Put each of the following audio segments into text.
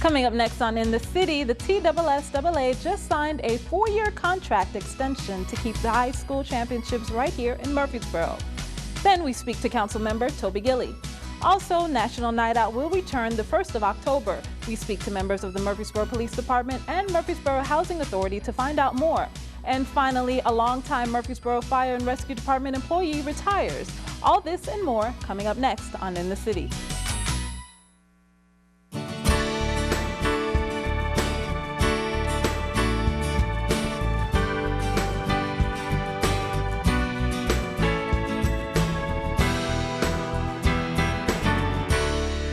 Coming up next on In the City, the TSSAA just signed a 4-year contract extension to keep the high school championships right here in Murfreesboro. Then we speak to Council Member Toby Gilley. Also, National Night Out will return the 1st of October. We speak to members of the Murfreesboro Police Department and Murfreesboro Housing Authority to find out more. And finally, a longtime Murfreesboro Fire and Rescue Department employee retires. All this and more coming up next on In the City.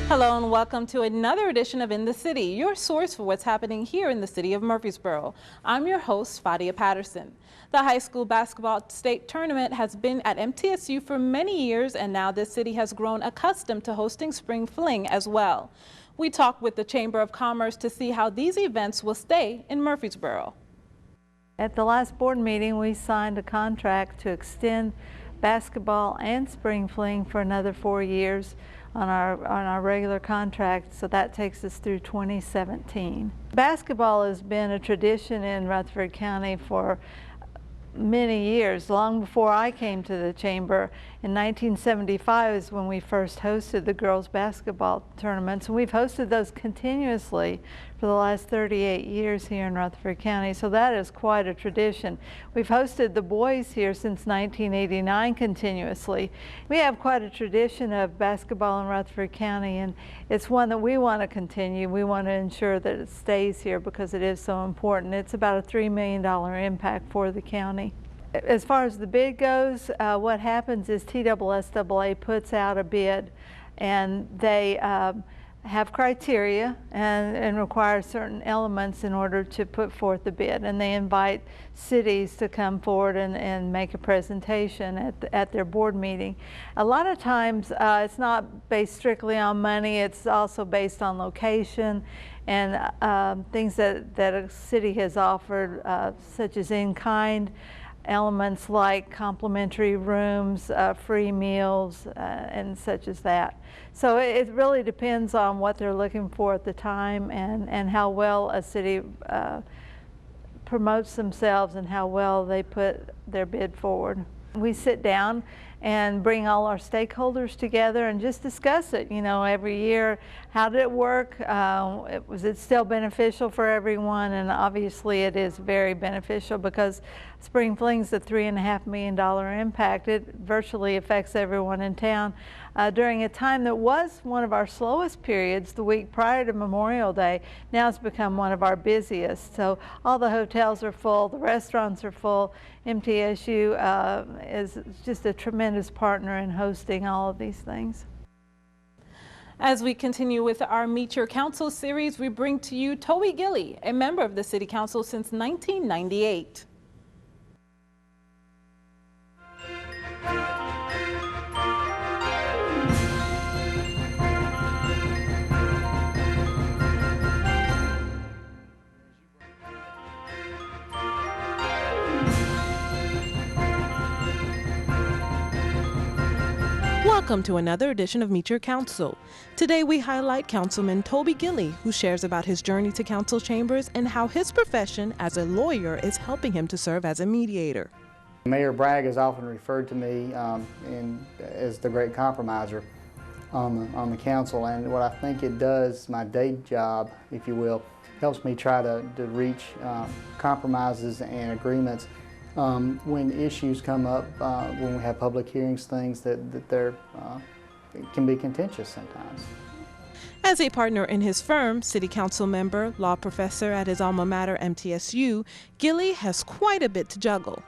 Hello and welcome to another edition of In the City, your source for what's happening here in the city of Murfreesboro. I'm your host, Fadia Patterson. The high school basketball state tournament has been at MTSU for many years, and now this city has grown accustomed to hosting Spring Fling as well. We talked with the Chamber of Commerce to see how these events will stay in Murfreesboro. At the last board meeting, we signed a contract to extend basketball and Spring Fling for another 4 years on our regular contract, so that takes us through 2017. Basketball has been a tradition in Rutherford County for many years, long before I came to the chamber. In 1975 is when we first hosted the girls basketball tournaments, and we've hosted those continuously for the last 38 years here in Rutherford County, so that is quite a tradition. We've hosted the boys here since 1989 continuously. We have quite a tradition of basketball in Rutherford County, and it's one that we want to continue. We want to ensure that it stays here because it is so important. It's about a $3 million impact for the county. As far as the bid goes, what happens is TSSAA puts out a bid, and they have criteria and require certain elements in order to put forth the bid, and they invite cities to come forward and make a presentation at their board meeting. A lot of times it's not based strictly on money, it's also based on location and things that a city has offered, such as in-kind elements like complimentary rooms, free meals, and such as that. So it really depends on what they're looking for at the time and how well a city promotes themselves and how well they put their bid forward. We sit down and bring all our stakeholders together and just discuss it, you know, every year. How did it work? Was it still beneficial for everyone? And obviously it is very beneficial because Spring Fling's a $3.5 million impact. It virtually affects everyone in town. During a time that was one of our slowest periods, the week prior to Memorial Day, now it's become one of our busiest. So all the hotels are full, the restaurants are full. MTSU is just a tremendous partner in hosting all of these things. As we continue with our Meteor Council series, we bring to you Toby Gilley, a member of the City Council since 1998. Welcome to another edition of Meteor Council. Today we highlight Councilman Toby Gilley, who shares about his journey to council chambers and how his profession as a lawyer is helping him to serve as a mediator. Mayor Bragg is often referred to me as the great compromiser on the council, and what I think it does, my day job, if you will, helps me try to reach compromises and agreements when issues come up, when we have public hearings, things that can be contentious sometimes. As a partner in his firm, city council member, law professor at his alma mater, MTSU, Gilley has quite a bit to juggle.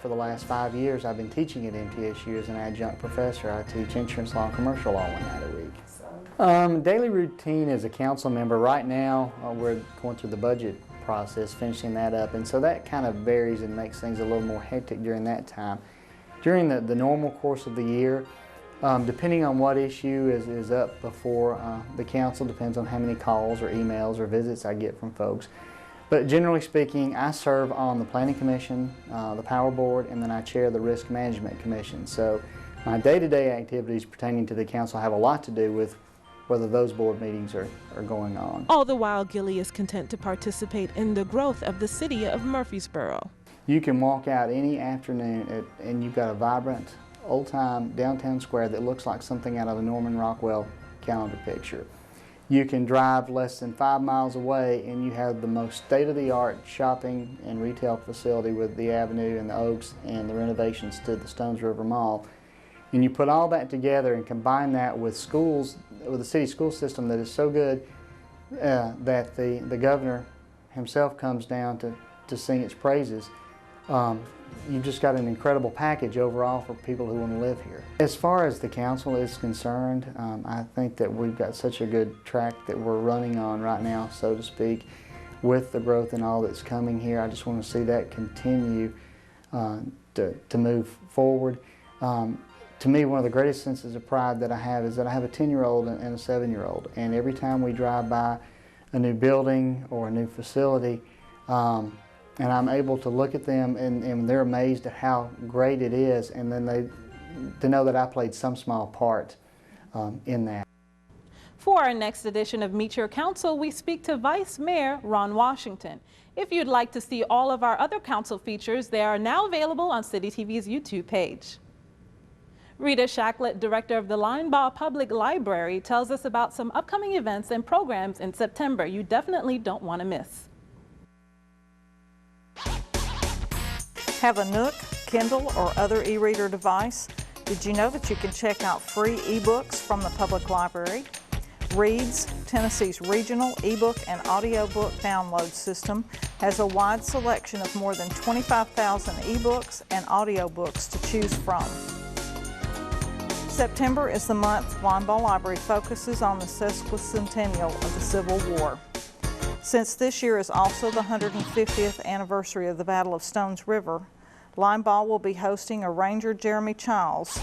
For the last 5 years, I've been teaching at MTSU as an adjunct professor. I teach insurance law and commercial law 1 night a week. Daily routine as a council member, right now we're going through the budget process, finishing that up, and so that kind of varies and makes things a little more hectic during that time. During the normal course of the year, depending on what issue is up before the council, depends on how many calls or emails or visits I get from folks. But generally speaking, I serve on the Planning Commission, the Power Board, and then I chair the Risk Management Commission. So my day-to-day activities pertaining to the council have a lot to do with whether those board meetings are going on. All the while, Gilley is content to participate in the growth of the city of Murfreesboro. You can walk out any afternoon and you've got a vibrant, old-time downtown square that looks like something out of a Norman Rockwell calendar picture. You can drive less than 5 miles away and you have the most state-of-the-art shopping and retail facility with the Avenue and the Oaks and the renovations to the Stones River Mall. And you put all that together and combine that with schools, with the city school system that is so good that the governor himself comes down to sing its praises. You've just got an incredible package overall for people who want to live here. As far as the council is concerned, I think that we've got such a good track that we're running on right now, so to speak, with the growth and all that's coming here. I just want to see that continue to move forward. To me, one of the greatest senses of pride that I have is that I have a 10-year-old and a 7-year-old, and every time we drive by a new building or a new facility, and I'm able to look at them and they're amazed at how great it is, and then to know that I played some small part in that. For our next edition of Meteor Council, we speak to Vice Mayor Ron Washington. If you'd like to see all of our other council features, they are now available on City TV's YouTube page. Rita Shacklet, director of the Linebaugh Public Library, tells us about some upcoming events and programs in September you definitely don't want to miss. Have a Nook, Kindle, or other e-reader device? Did you know that you can check out free ebooks from the public library? Reads, Tennessee's regional ebook and audiobook download system, has a wide selection of more than 25,000 ebooks and audiobooks to choose from. September is the month Linebaugh Library focuses on the sesquicentennial of the Civil War. Since this year is also the 150th anniversary of the Battle of Stones River, Linebaugh will be hosting a Ranger Jeremy Childs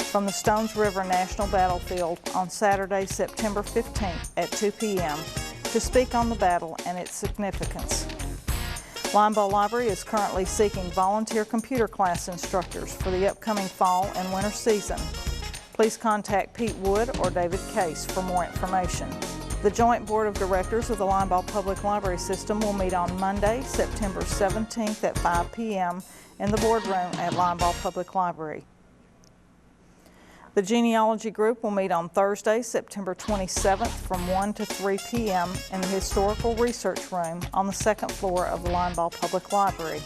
from the Stones River National Battlefield on Saturday, September 15th at 2 p.m. to speak on the battle and its significance. Linebaugh Library is currently seeking volunteer computer class instructors for the upcoming fall and winter season. Please contact Pete Wood or David Case for more information. The Joint Board of Directors of the Linebaugh Public Library System will meet on Monday, September 17th at 5 p.m. in the boardroom at Linebaugh Public Library. The Genealogy Group will meet on Thursday, September 27th from 1 to 3 p.m. in the Historical Research Room on the second floor of the Linebaugh Public Library.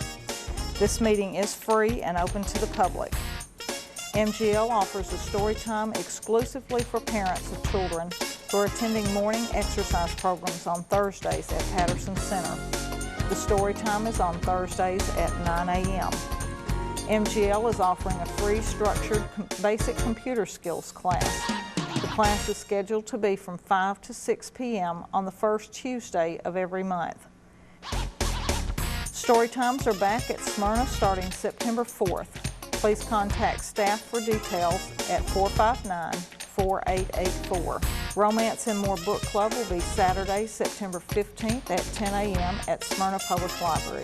This meeting is free and open to the public. MGL offers a story time exclusively for parents of children who are attending morning exercise programs on Thursdays at Patterson Center. The story time is on Thursdays at 9 a.m. MGL is offering a free structured basic computer skills class. The class is scheduled to be from 5 to 6 p.m. on the first Tuesday of every month. Story times are back at Smyrna starting September 4th. Please contact staff for details at 459-4884. Romance and More Book Club will be Saturday, September 15th at 10 a.m. at Smyrna Public Library.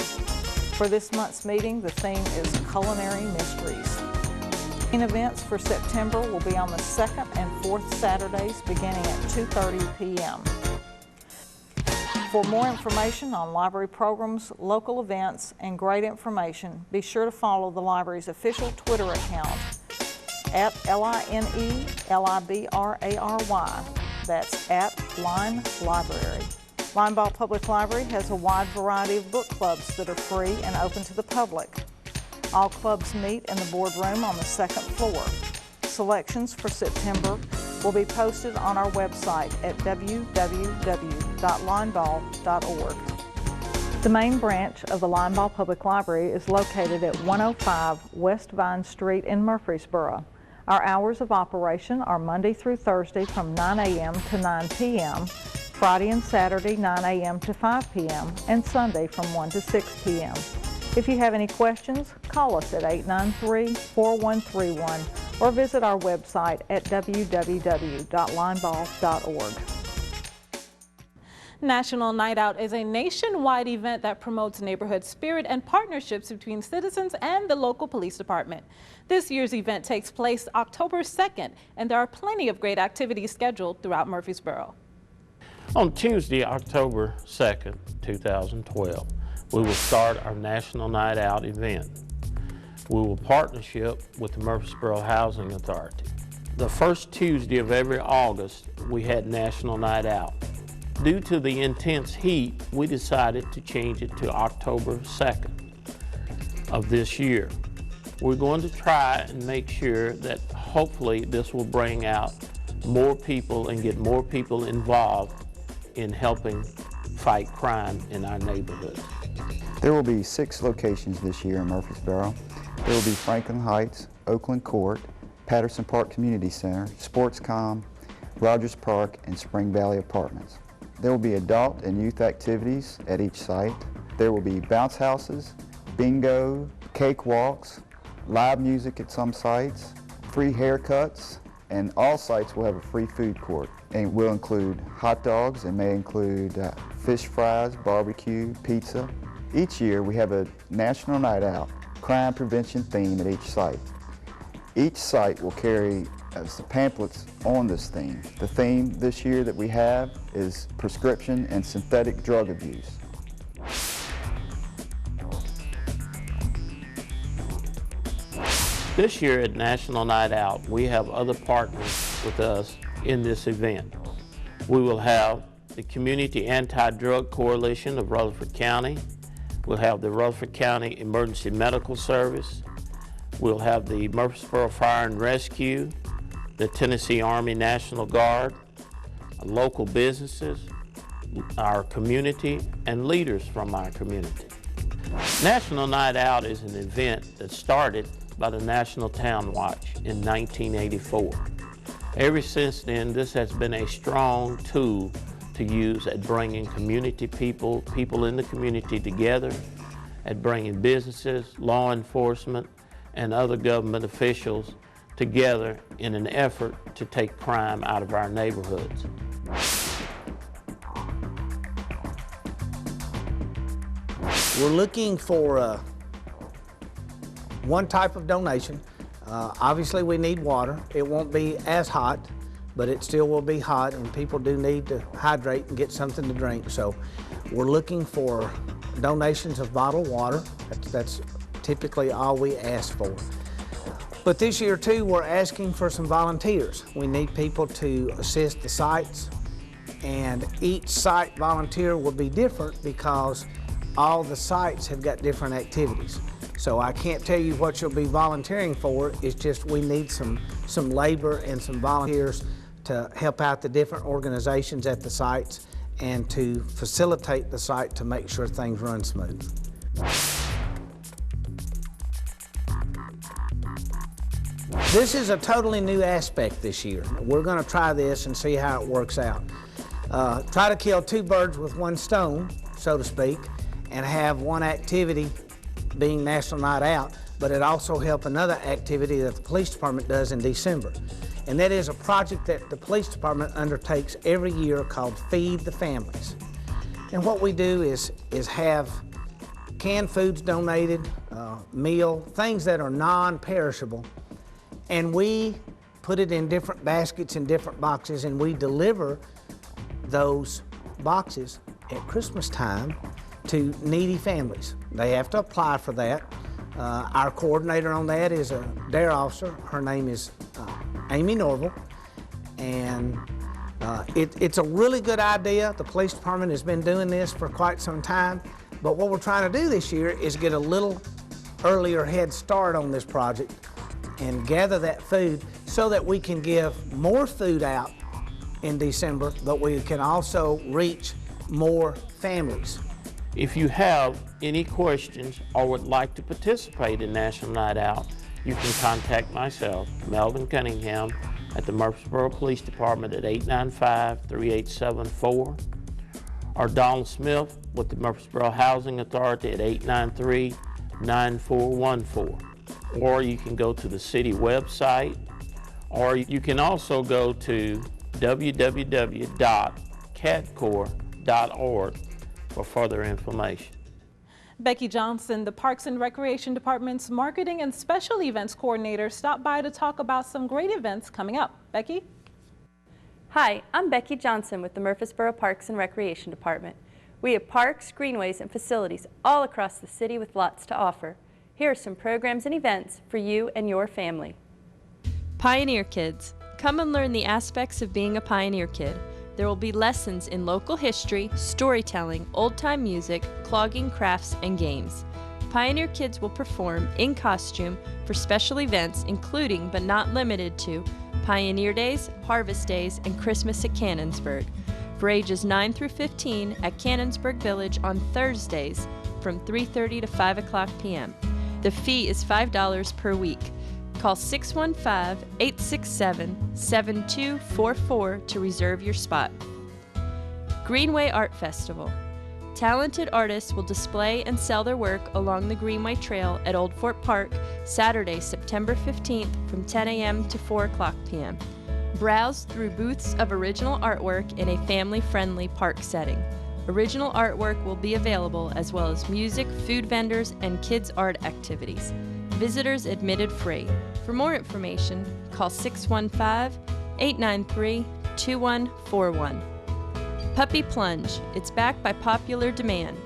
For this month's meeting, the theme is Culinary Mysteries. Main events for September will be on the 2nd and 4th Saturdays beginning at 2:30 p.m. For more information on library programs, local events, and great information, be sure to follow the library's official Twitter account at LINELIBRARY. That's at Line Library. Linebaugh Public Library has a wide variety of book clubs that are free and open to the public. All clubs meet in the boardroom on the second floor. Selections for September will be posted on our website at www.linebaugh.org. The main branch of the Linebaugh Public Library is located at 105 West Vine Street in Murfreesboro. Our hours of operation are Monday through Thursday from 9 a.m. to 9 p.m., Friday and Saturday 9 a.m. to 5 p.m., and Sunday from 1 to 6 p.m. If you have any questions, call us at 893-4131 or visit our website at www.linebaugh.org. National Night Out is a nationwide event that promotes neighborhood spirit and partnerships between citizens and the local police department. This year's event takes place October 2nd, and there are plenty of great activities scheduled throughout Murfreesboro. On Tuesday, October 2nd, 2012, we will start our National Night Out event. We will partnership with the Murfreesboro Housing Authority. The first Tuesday of every August, we had National Night Out. Due to the intense heat, we decided to change it to October 2nd of this year. We're going to try and make sure that hopefully this will bring out more people and get more people involved in helping fight crime in our neighborhoods. There will be 6 locations this year in Murfreesboro. There will be Franklin Heights, Oakland Court, Patterson Park Community Center, Sportscom, Rogers Park, and Spring Valley Apartments. There will be adult and youth activities at each site. There will be bounce houses, bingo, cakewalks, live music at some sites, free haircuts, and all sites will have a free food court. And will include hot dogs and may include fish fries, barbecue, pizza. Each year we have a National Night Out crime prevention theme at each site. Each site will carry some pamphlets on this theme. The theme this year that we have is prescription and synthetic drug abuse. This year at National Night Out, we have other partners with us in this event. We will have the Community Anti-Drug Coalition of Rutherford County. We'll have the Rutherford County Emergency Medical Service. We'll have the Murfreesboro Fire and Rescue, the Tennessee Army National Guard, local businesses, our community, and leaders from our community. National Night Out is an event that started by the National Town Watch in 1984. Ever since then, this has been a strong tool to use at bringing community people in the community together, at bringing businesses, law enforcement, and other government officials together in an effort to take crime out of our neighborhoods. We're looking for one type of donation. Obviously we need water. It won't be as hot, but it still will be hot, and people do need to hydrate and get something to drink. So we're looking for donations of bottled water. That's typically all we ask for. But this year too, we're asking for some volunteers. We need people to assist the sites, and each site volunteer will be different because all the sites have got different activities. So I can't tell you what you'll be volunteering for. It's just we need some labor and some volunteers to help out the different organizations at the sites and to facilitate the site to make sure things run smooth. This is a totally new aspect this year. We're going to try this and see how it works out. Try to kill 2 birds with 1 stone, so to speak, and have one activity being National Night Out, but it also help another activity that the police department does in December. And that is a project that the police department undertakes every year called Feed the Families. And what we do is have canned foods donated, things that are non-perishable, and we put it in different baskets and different boxes, and we deliver those boxes at Christmas time to needy families. They have to apply for that. Our coordinator on that is a DARE officer. Her name is Amy Norville, and it's a really good idea. The police department has been doing this for quite some time, but what we're trying to do this year is get a little earlier head start on this project and gather that food so that we can give more food out in December, but we can also reach more families. If you have any questions or would like to participate in National Night Out, you can contact myself, Melvin Cunningham, at the Murfreesboro Police Department at 895-3874, or Donald Smith with the Murfreesboro Housing Authority at 893-9414. Or you can go to the city website, or you can also go to www.cadcor.com greenway.org for further information. Becky Johnson, the Parks and Recreation Department's Marketing and Special Events Coordinator, stopped by to talk about some great events coming up. Becky? Hi, I'm Becky Johnson with the Murfreesboro Parks and Recreation Department. We have parks, greenways, and facilities all across the city with lots to offer. Here are some programs and events for you and your family. Pioneer Kids. Come and learn the aspects of being a Pioneer Kid. There will be lessons in local history, storytelling, old-time music, clogging, crafts, and games. Pioneer Kids will perform in costume for special events including, but not limited to, Pioneer Days, Harvest Days, and Christmas at Cannonsburg. For ages 9 through 15 at Cannonsburg Village on Thursdays from 3:30 to 5 o'clock p.m. The fee is $5 per week. Call 615-867-7244 to reserve your spot. Greenway Art Festival. Talented artists will display and sell their work along the Greenway Trail at Old Fort Park Saturday, September 15th from 10 a.m. to 4 o'clock p.m. Browse through booths of original artwork in a family-friendly park setting. Original artwork will be available as well as music, food vendors, and kids' art activities. Visitors admitted free. For more information, call 615-893-2141. Puppy Plunge. It's back by popular demand.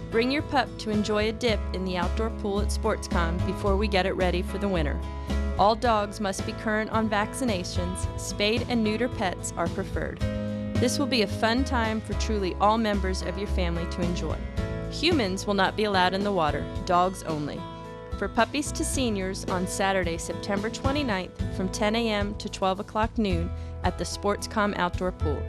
Bring your pup to enjoy a dip in the outdoor pool at SportsCom before we get it ready for the winter. All dogs must be current on vaccinations. Spayed and neuter pets are preferred. This will be a fun time for truly all members of your family to enjoy. Humans will not be allowed in the water, dogs only. For puppies to seniors on Saturday, September 29th from 10 a.m. to 12 o'clock noon at the SportsCom Outdoor Pool.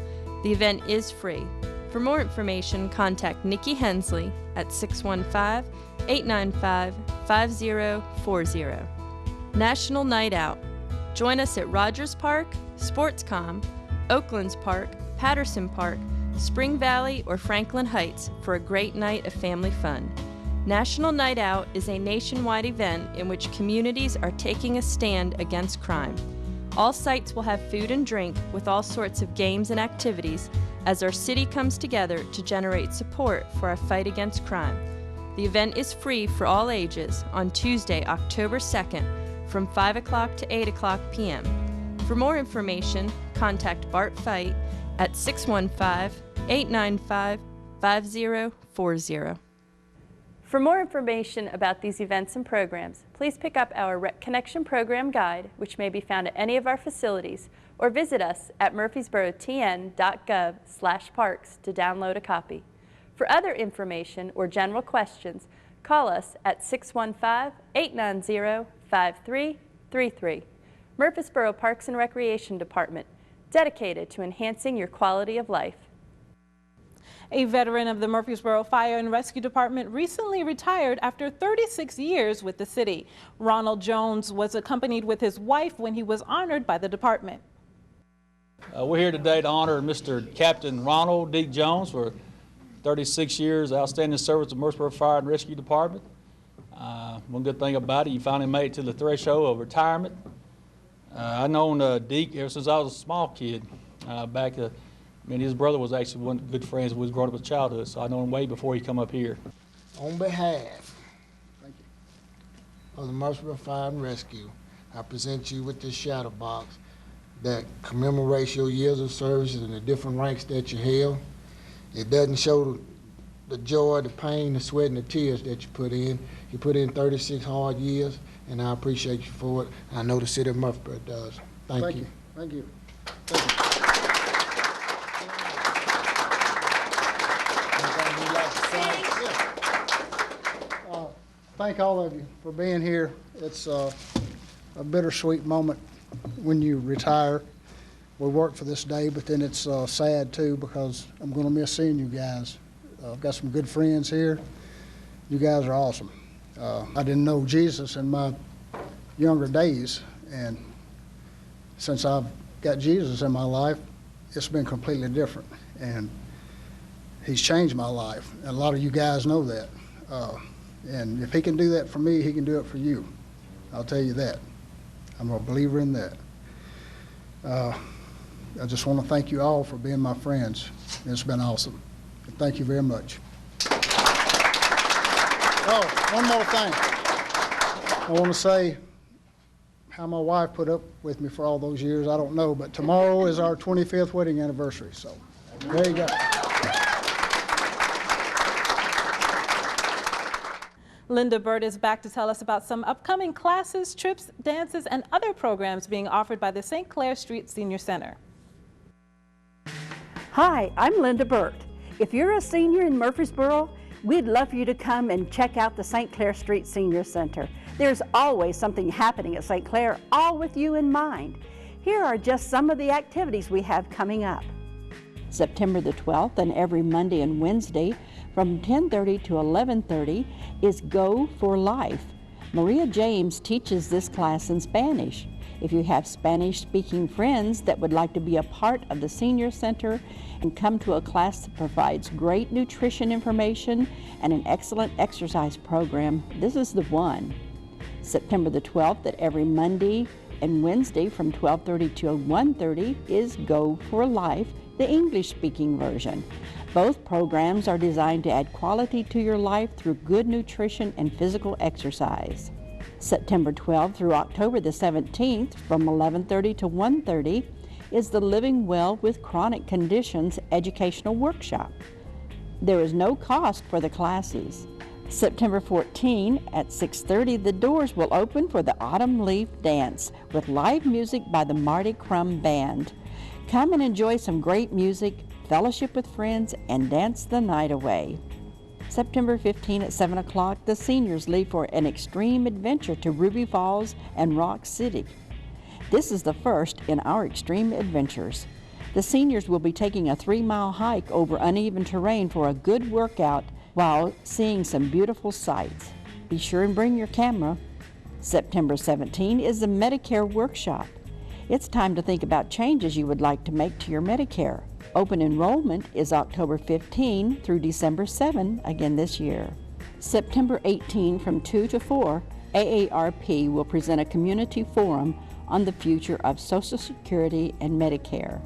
The event is free. For more information, contact Nikki Hensley at 615-895-5040. National Night Out. Join us at Rogers Park, SportsCom, Oaklands Park, Patterson Park, Spring Valley, or Franklin Heights for a great night of family fun. National Night Out is a nationwide event in which communities are taking a stand against crime. All sites will have food and drink with all sorts of games and activities as our city comes together to generate support for our fight against crime. The event is free for all ages on Tuesday, October 2nd from 5 o'clock to 8 o'clock p.m. For more information, contact Bart Fight at 615-895-5040. For more information about these events and programs, please pick up our Rec Connection Program Guide, which may be found at any of our facilities, or visit us at murfreesborotn.gov/parks to download a copy. For other information or general questions, call us at 615-890-5333. Murfreesboro Parks and Recreation Department, dedicated to enhancing your quality of life. A veteran of the Murfreesboro Fire and Rescue Department recently retired after 36 years with the city. Ronald Jones was accompanied with his wife when he was honored by the department. We're here today to honor Mr. Captain Ronald D. Jones for 36 years outstanding service to Murfreesboro Fire and Rescue Department. One good thing about it, he finally made it to the threshold of retirement. I've known Deke ever since I was a small kid. His brother was actually one of the good friends. We was growing up in childhood, so I know him way before he come up here. On behalf of the Murfreesboro Fire and Rescue, I present you with this shadow box that commemorates your years of service and the different ranks that you held. It doesn't show the joy, the pain, the sweat, and the tears that you put in. You put in 36 hard years, and I appreciate you for it. I know the city of Murfreesboro does. Thank you. Thank you. Thank all of you for being here. It's a bittersweet moment when you retire. We work for this day, but then it's sad too because I'm going to miss seeing you guys. I've got some good friends here. You guys are awesome. I didn't know Jesus in my younger days, and since I've got Jesus in my life, it's been completely different, and he's changed my life. And a lot of you guys know that. And if he can do that for me, he can do it for you. I'll tell you that. I'm a believer in that. I just want to thank you all for being my friends. It's been awesome. And thank you very much. Oh, one more thing. I want to say how my wife put up with me for all those years, I don't know, but tomorrow is our 25th wedding anniversary, so there you go. Linda Bird is back to tell us about some upcoming classes, trips, dances, and other programs being offered by the St. Clair Street Senior Center. Hi, I'm Linda Burt. If you're a senior in Murfreesboro, we'd love for you to come and check out the St. Clair Street Senior Center. There's always something happening at St. Clair, all with you in mind. Here are just some of the activities we have coming up. September the 12th and every Monday and Wednesday from 10:30 to 11:30 is Go for Life. Maria James teaches this class in Spanish. If you have Spanish-speaking friends that would like to be a part of the Senior Center and come to a class that provides great nutrition information and an excellent exercise program, this is the one. September the 12th at every Monday and Wednesday from 12:30 to 1:30 is Go for Life, the English-speaking version. Both programs are designed to add quality to your life through good nutrition and physical exercise. September 12th through October the 17th from 11:30 to 1:30 is the Living Well with Chronic Conditions educational workshop. There is no cost for the classes. September 14 at 6:30 the doors will open for the Autumn Leaf Dance with live music by the Marty Crum Band. Come and enjoy some great music, fellowship with friends, and dance the night away. September 15 at 7 o'clock, the seniors leave for an extreme adventure to Ruby Falls and Rock City. This is the first in our extreme adventures. The seniors will be taking a 3-mile hike over uneven terrain for a good workout while seeing some beautiful sights. Be sure and bring your camera. September 17 is the Medicare workshop. It's time to think about changes you would like to make to your Medicare. Open enrollment is October 15 through December 7 again this year. September 18 from 2 to 4, AARP will present a community forum on the future of Social Security and Medicare.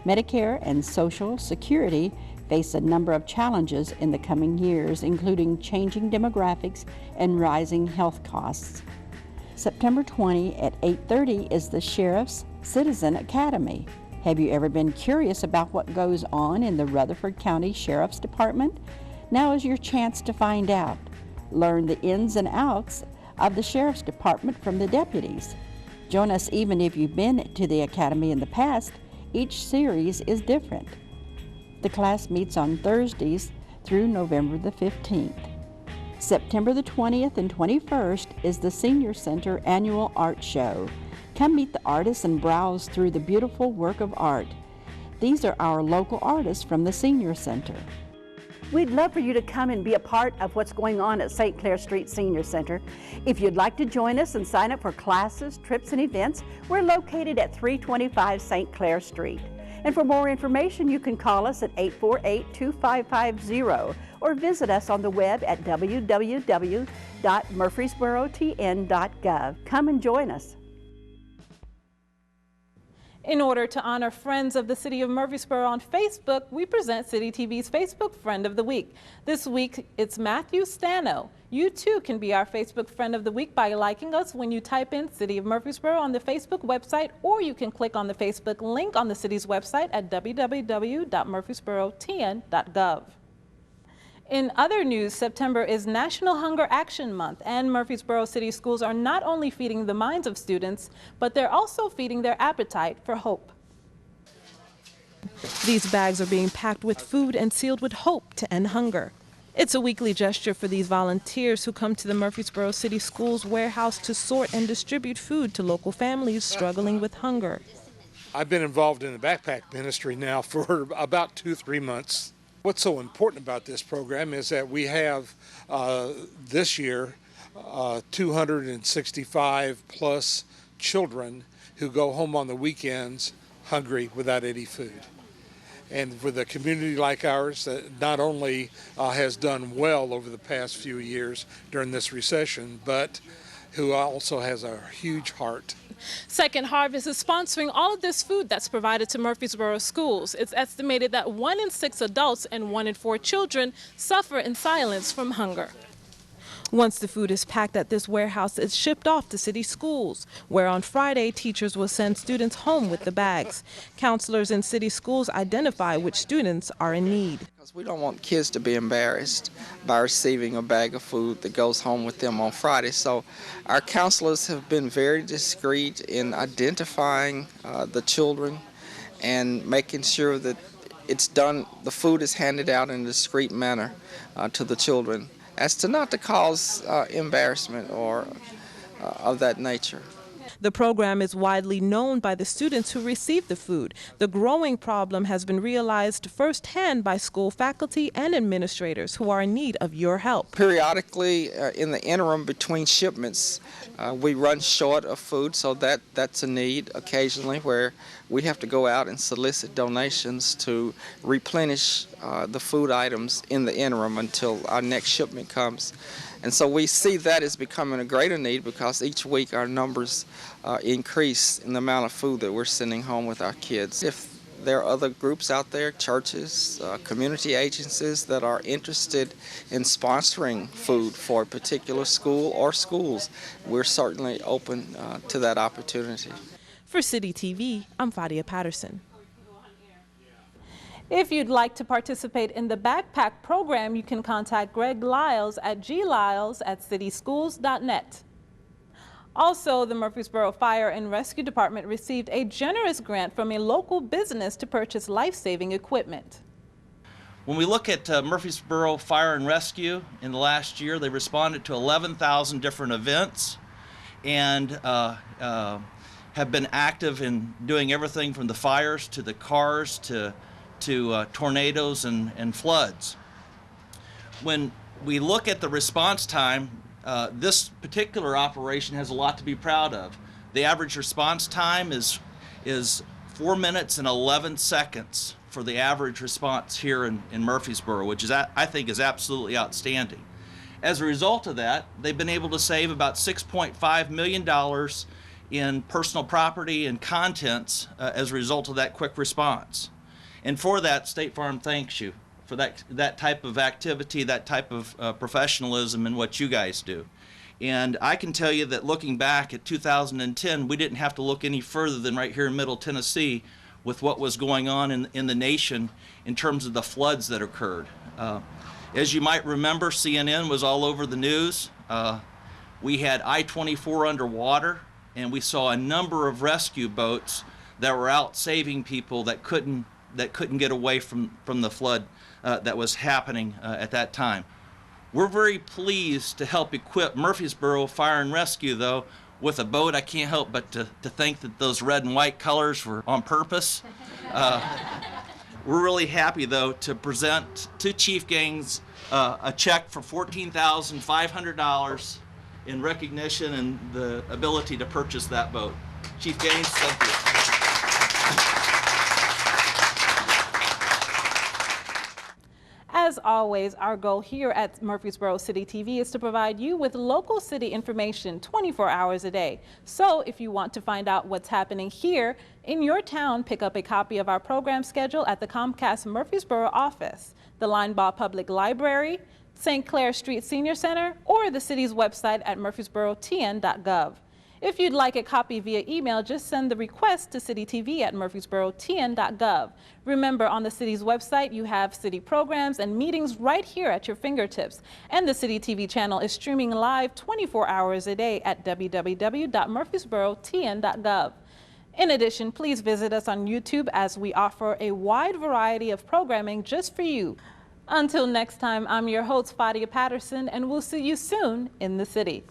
Medicare and Social Security face a number of challenges in the coming years, including changing demographics and rising health costs. September 20 at 8:30 is the Sheriff's Citizen Academy. Have you ever been curious about what goes on in the Rutherford County Sheriff's Department? Now is your chance to find out. Learn the ins and outs of the Sheriff's Department from the deputies. Join us even if you've been to the Academy in the past. Each series is different. The class meets on Thursdays through November the 15th. September the 20th and 21st is the Senior Center Annual Art Show. Come meet the artists and browse through the beautiful work of art. These are our local artists from the Senior Center. We'd love for you to come and be a part of what's going on at St. Clair Street Senior Center. If you'd like to join us and sign up for classes, trips, and events, we're located at 325 St. Clair Street. And for more information, you can call us at 848-2550 or visit us on the web at www.murfreesborotn.gov. Come and join us. In order to honor friends of the City of Murfreesboro on Facebook, we present City TV's Facebook Friend of the Week. This week, it's Matthew Stano. You too can be our Facebook Friend of the Week by liking us when you type in City of Murfreesboro on the Facebook website, or you can click on the Facebook link on the city's website at www.murfreesborotn.gov. In other news, September is National Hunger Action Month, and Murfreesboro City Schools are not only feeding the minds of students, but they're also feeding their appetite for hope. These bags are being packed with food and sealed with hope to end hunger. It's a weekly gesture for these volunteers who come to the Murfreesboro City Schools warehouse to sort and distribute food to local families struggling with hunger. I've been involved in the backpack ministry now for about 2-3 months. What's so important about this program is that we have this year 265 plus children who go home on the weekends hungry without any food. And with a community like ours that not only has done well over the past few years during this recession, but who also has a huge heart. Second Harvest is sponsoring all of this food that's provided to Murfreesboro schools. It's estimated that 1 in 6 adults and 1 in 4 children suffer in silence from hunger. Once the food is packed at this warehouse, it's shipped off to city schools, where on Friday, teachers will send students home with the bags. Counselors in city schools identify which students are in need. Because we don't want kids to be embarrassed by receiving a bag of food that goes home with them on Friday. So our counselors have been very discreet in identifying the children and making sure that it's done, the food is handed out in a discreet manner to the children, as to not to cause embarrassment or of that nature. The program is widely known by the students who receive the food. The growing problem has been realized firsthand by school faculty and administrators who are in need of your help. Periodically, in the interim between shipments, we run short of food, so that's a need occasionally where we have to go out and solicit donations to replenish the food items in the interim until our next shipment comes. And so we see that as becoming a greater need because each week our numbers increase in the amount of food that we're sending home with our kids. If there are other groups out there, churches, community agencies that are interested in sponsoring food for a particular school or schools, we're certainly open to that opportunity. For City TV, I'm Fadia Patterson. If you'd like to participate in the backpack program, you can contact Greg Lyles at glyles@cityschools.net. Also, the Murfreesboro Fire and Rescue Department received a generous grant from a local business to purchase life-saving equipment. When we look at Murfreesboro Fire and Rescue in the last year, they responded to 11,000 different events and have been active in doing everything from the fires to the cars to tornadoes and floods. When we look at the response time, this particular operation has a lot to be proud of. The average response time is 4 minutes and 11 seconds for the average response here in Murfreesboro, which is, I think, is absolutely outstanding. As a result of that, they've been able to save about $6.5 million in personal property and contents as a result of that quick response. And for that, State Farm thanks you for that type of activity, that type of professionalism in what you guys do. And I can tell you that looking back at 2010, we didn't have to look any further than right here in Middle Tennessee with what was going on in the nation in terms of the floods that occurred. As you might remember, CNN was all over the news. We had I-24 underwater, and we saw a number of rescue boats that were out saving people that couldn't get away from the flood that was happening at that time. We're very pleased to help equip Murfreesboro Fire and Rescue, though, with a boat. I can't help but to think that those red and white colors were on purpose. We're really happy, though, to present to Chief Gaines a check for $14,500 in recognition and the ability to purchase that boat. Chief Gaines, thank you. As always, our goal here at Murfreesboro City TV is to provide you with local city information 24 hours a day. So if you want to find out what's happening here in your town, pick up a copy of our program schedule at the Comcast Murfreesboro office, the Linebaugh Public Library, St. Clair Street Senior Center, or the city's website at murfreesborotn.gov. If you'd like a copy via email, just send the request to citytv@murfreesborotn.gov. Remember, on the city's website, you have city programs and meetings right here at your fingertips. And the City TV channel is streaming live 24 hours a day at www.murfreesborotn.gov. In addition, please visit us on YouTube as we offer a wide variety of programming just for you. Until next time, I'm your host, Fadia Patterson, and we'll see you soon in the city.